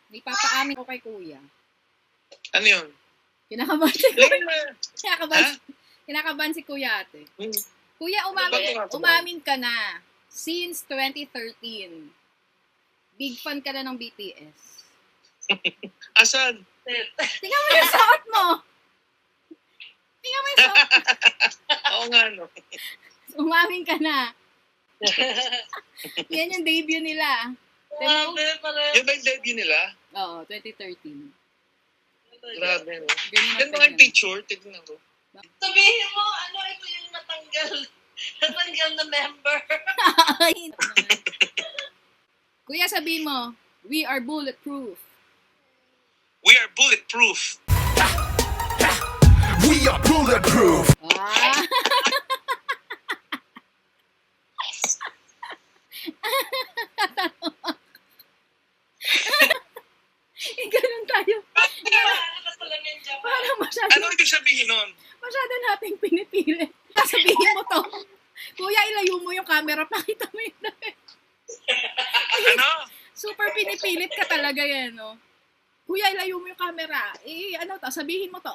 May papaamin ko kay kuya. Ano yun? Kinakabahan si Lagyan mo. kinakabahan si kuya ate. Hmm. Kuya, umamin ka na. Since 2013, big fan ka na ng BTS. Asan? Tingnan mo yung suot mo! Tingnan mo yung suot mo! Oo nga, no? Umamin ka na. Yan yung debut nila. Grabe pala. Yun ba yung debut nila? Oo, 2013. Grabe, no? Ganyan Yan ba yung picture? Tignan ko. Sabihin mo, ano ito yung natanggal na member. Kuya, sabihin mo, we are bulletproof. We are bulletproof. We are bulletproof. Ah! Ganun tayo. Parang Ano ibig sabihin nun? masyado nating pinipilit. Sabihin mo to. Kuya, ilayo mo yung camera. Pakita mo yung Ano? super pinipilit ka talaga yan, no? Kuya, ilayo mo yung camera. Ano to? Sabihin mo to.